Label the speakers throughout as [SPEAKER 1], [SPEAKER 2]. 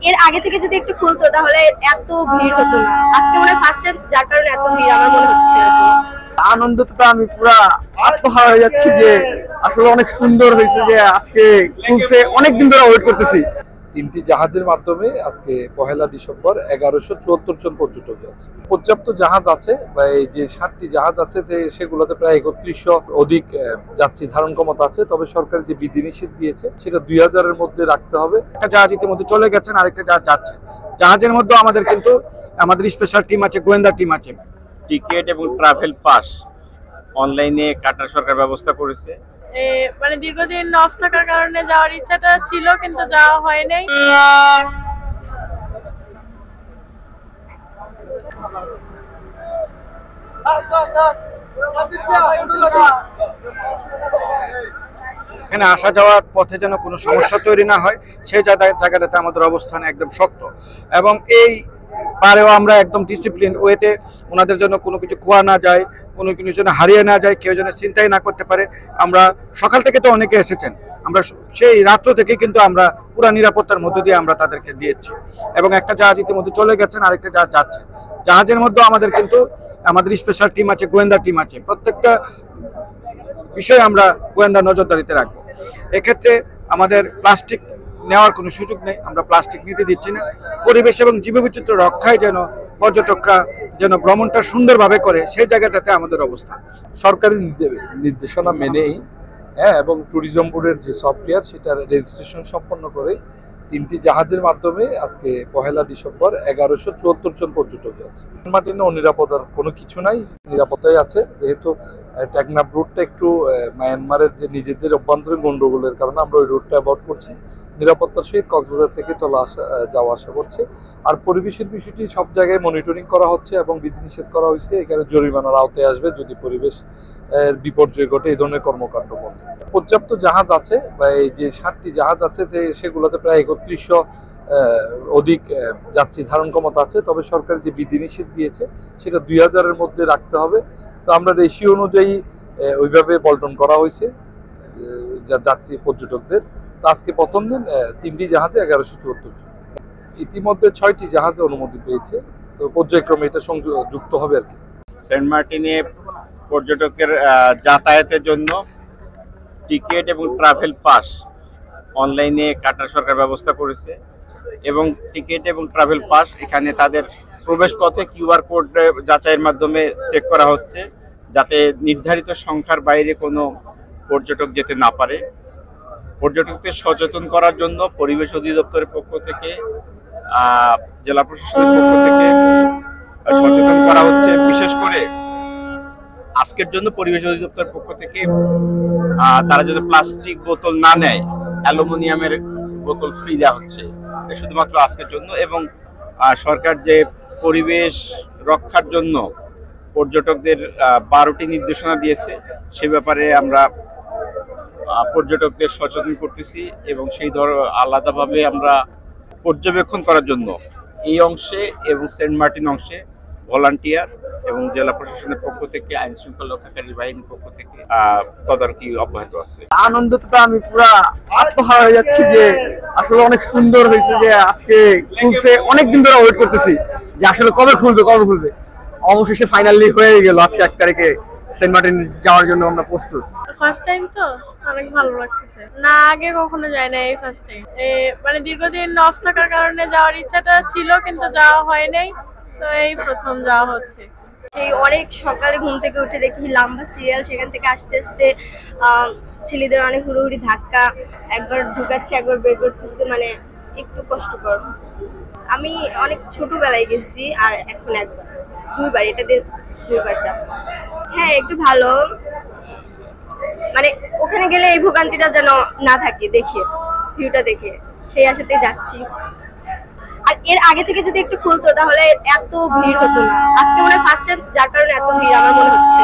[SPEAKER 1] এর আগে থেকে যদি একটু খুলতো তাহলে এত ভিড় হতো না। আজকে মনে হয় ফার্স্ট টাইম, যার কারণে এত ভিড় আমার মনে হচ্ছে।
[SPEAKER 2] আনন্দতে তো আমি পুরা আত্মহারা হয়ে যাচ্ছি যে আসলে অনেক সুন্দর হয়েছে যে আজকে খুলছে, অনেকদিন ধরে ওয়েট করতেছি।
[SPEAKER 3] তিনটি জাহাজের মাধ্যমে আজকে 1 ডিসেম্বর 1174 জন পর্যটক যাচ্ছে। পর্যাপ্ত জাহাজ আছে, বা এই যে 7টি জাহাজ আছে যে সেগুলোতে প্রায় 3100 অধিক যাত্রী ধারণ ক্ষমতা আছে। তবে সরকার যে বিধিনিষেধ দিয়েছে সেটা 2000-এর মধ্যে রাখতে হবে।
[SPEAKER 2] একটা জাহাজ ইতিমধ্যে চলে গেছেন, আরেকটা জাহাজ যাচ্ছে। জাহাজের মধ্যে আমাদের কিন্তু আমাদের স্পেশাল টিম আছে, গোয়েন্দা টিম আছে।
[SPEAKER 4] টিকিট এবং ট্রাভেল পাস অনলাইনে কাটার সরকার ব্যবস্থা করেছে।
[SPEAKER 5] মানে দীর্ঘদিন অফ থাকার কারণে যাওয়ার ইচ্ছাটা ছিল, কিন্তু যাওয়া হয় নাই।
[SPEAKER 2] এখানে আসা যাওয়ার পথে যেন কোনো সমস্যা তৈরি না হয়, সেই জায়গাটাতে আমাদের অবস্থান একদম শক্ত। এবং এই পারেও আমরা একদম ডিসিপ্লিন ওয়েতে ওনাদের জন্য কোনো কিছু খোয়া না যায়, কোনো কিছু যেন হারিয়ে না যায়, কেউ যেন চিন্তাই না করতে পারে। আমরা সকাল থেকে তো অনেকে এসেছেন, আমরা সেই রাত্র থেকে কিন্তু আমরা পুরো নিরাপত্তার মধ্য দিয়ে আমরা তাদেরকে দিয়েছি। এবং একটা জাহাজ ইতিমধ্যে চলে গেছেন, আরেকটা জাহাজ যাচ্ছে। জাহাজের মধ্যে আমাদের কিন্তু আমাদের স্পেশাল টিম আছে, গোয়েন্দা টিম আছে। প্রত্যেকটা বিষয়ে আমরা গোয়েন্দা নজরদারিতে রাখবো। এক্ষেত্রে আমাদের প্লাস্টিক নেওয়ার কোনো সুযোগ নেই, আমরা প্লাস্টিক নিতে দিচ্ছি না। পরিবেশ এবং জীববৈচিত্র্য রক্ষায় যেন পর্যটকরা যেন ভ্রমণটা সুন্দরভাবে করে, সেই জায়গাটাতে আমাদের অবস্থান।
[SPEAKER 3] সরকারি নির্দেশনা মেনেই এবং ট্যুরিজম বোর্ডের যে সফটওয়্যার সেটার রেজিস্ট্রেশন সম্পন্ন করে তিনটি জাহাজের মাধ্যমে আজকে 1 ডিসেম্বর 1174 জন পর্যটক যাচ্ছে। মার্টিনে অনিরাপদার কোনো কিছু নাই, নিরাপত্তাই আছে। যেহেতু টেকনাফ রুটটা একটু মায়ানমারের যে নিজেদের অভ্যন্তরীণ গন্ডগোলের কারণে আমরা ওই রুটটা অ্যাভয়েড করছি। নিরাপত্তার সহিত কক্সবাজার থেকে যাওয়া আসা করছে। আর পরিবেশের বিষয়টি সব জায়গায় মনিটরিং করা হচ্ছে এবং বিধিনিষেধ করা হয়েছে। এখানে জরিমানার আওতায় আসবে যদি পরিবেশ বিপর্যয় ঘটে এই ধরনের কর্মকাণ্ড বন্ধ। পর্যাপ্ত জাহাজ আছে, বা এই যে 7টি জাহাজ আছে যে সেগুলোতে প্রায় 3100 অধিক যাত্রী ধারণ ক্ষমতা আছে। তবে সরকার যে বিধিনিষেধ দিয়েছে সেটা 2000-এর মধ্যে রাখতে হবে। তো আমরা রেশিও অনুযায়ী ওইভাবে বল্টন করা হয়েছে যাত্রী পর্যটকদের। তো আজকে প্রথম দিন 3টি জাহাজে 1174 জন। ইতিমধ্যে 6টি জাহাজে অনুমতি পেয়েছে। তো পর্যায়ক্রমে এটা যুক্ত হবে আর কি।
[SPEAKER 4] সেন্ট মার্টিনে পর্যটকদের যাতায়াতের জন্য টিকিট এবং ট্রাভেল পাস অনলাইনে কাটার সরকার ব্যবস্থা করেছে। এবং টিকিট এবং ট্রাভেল পাস এখানে তাদের প্রবেশ পথে কিউআর কোড যাচাইয়ের মাধ্যমে চেক করা হচ্ছে, যাতে নির্ধারিত সংখ্যার বাইরে কোনো পর্যটক যেতে না পারে। পর্যটকদের সচেতন করার জন্য পরিবেশ অধিদপ্তরের পক্ষ থেকে, জেলা প্রশাসনের পক্ষ থেকে সচেতন করা হচ্ছে। বিশেষ করে আজকের জন্য পরিবেশ অধিদপ্তরের পক্ষ থেকে তারা যদি প্লাস্টিক বোতল না নেয়, অ্যালুমিনিয়ামের বোতল ফ্রি দেওয়া হচ্ছে শুধুমাত্র আজকের জন্য। এবং সরকার যে পরিবেশ রক্ষার জন্য পর্যটকদের 12টি নির্দেশনা দিয়েছে, সে ব্যাপারে আমরা পর্যটকদের সচেতন করতেছি। এবং সেই আলাদাভাবে আমরা পর্যবেক্ষণ করার জন্য এই অংশে এবং সেন্ট মার্টিন অংশে ভলান্টিয়ার এবং জেলা প্রশাসনের পক্ষ থেকে, আইন শৃঙ্খলা রক্ষাকারী বাহিনীর পক্ষ থেকে তদারকি অব্যাহত আছে।
[SPEAKER 2] আনন্দতে তো আমি পুরা আত্মহারা হয়ে যাচ্ছি যে আসলে অনেক সুন্দর হয়েছে যে আজকে খুলছে, অনেকদিন ধরে ওয়েট করতেছি যে আসলে কবে খুলবে। অবশেষে ফাইনালি হয়ে গেল। আজকে 1 তারিখে সেন্ট মার্টিন যাওয়ার জন্য আমরা প্রস্তুত।
[SPEAKER 5] ফার্স্ট টাইম তো অনেক ভালো লাগতেছে। না, আগে কখনো যায় না, এই ফার্স্ট টাইম। মানে দীর্ঘদিন অফ থাকার কারণে যাওয়ার ইচ্ছাটা ছিল, কিন্তু যাওয়া হয় নাই। তো এই প্রথম যাওয়া হচ্ছে।
[SPEAKER 1] সেই অনেক সকালে ঘুম থেকে উঠে দেখি লম্বা সিরিয়াল, সেখান থেকে আসতে আসতে ছেলেদের অনেক হুড়োহুড়ি, ধাক্কা, একবার ঢুকাচ্ছে একবার বের করতেছে, মানে একটু কষ্টকর। আমি অনেক ছোটবেলায় গেছি, আর এখন একবার, 2বার, এটা দিয়ে 2বার যাব। হ্যাঁ, একটু ভালো, মানে ওখানে গেলে এই ভোগান্তিটা যেন না থাকে, দেখে ভিউটা দেখে সেই আশাতেই যাচ্ছি। আর এর আগে থেকে যদি একটু খুলতো তাহলে এত ভিড় হতো না। আজকে মনে হয় ফার্স্ট টাইম, যার কারণে এত ভিড় আমার মনে হচ্ছে।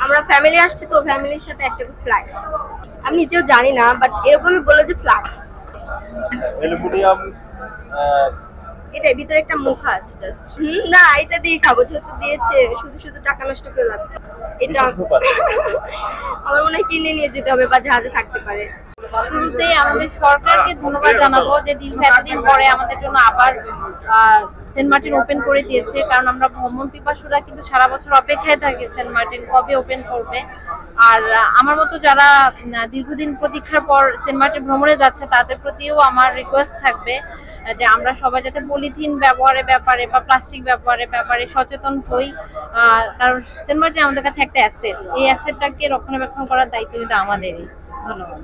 [SPEAKER 1] আমরা ফ্যামিলি আসছি, তো ফ্যামিলির সাথে একটা ফ্ল্যাক্স, আমি নিজেও জানি না, বাট এরকমই বলে যে ফ্ল্যাক্স। এটাই ভিতরে একটা মুখ আছে জাস্ট। না, এটা দিয়ে খাবো, যেহেতু দিয়েছে, শুধু টাকা নষ্ট করে লাভ। এটা আমার মনে হয় কিনে নিয়ে যেতে হবে, বা জাহাজে থাকতে পারে।
[SPEAKER 6] শুরুতেই আমাদের সরকারকে ধন্যবাদ জানাবো যে দীর্ঘ এতদিন পরে আমাদের জন্য আবার সেন্ট মার্টিন ওপেন করে দিয়েছে, কারণ আমরা ভ্রমণ পিপাসুরা কিন্তু সারা বছর অপেক্ষায় থাকি সেন্ট মার্টিন কবে ওপেন করবে। আর আমার মতো যারা দীর্ঘদিন প্রতীক্ষার পর সেন্ট মার্টিন ভ্রমণে যাচ্ছে তাদের প্রতিও আমার রিকোয়েস্ট থাকবে যে আমরা সবাই যাতে পলিথিন ব্যবহারের ব্যাপারে বা প্লাস্টিক ব্যবহারের ব্যাপারে সচেতন হই, কারণ সেন্ট মার্টিন আমাদের কাছে একটা অ্যাসেট, এই অ্যাসেটটাকে রক্ষণাবেক্ষণ করার দায়িত্ব কিন্তু আমাদেরই। ধন্যবাদ।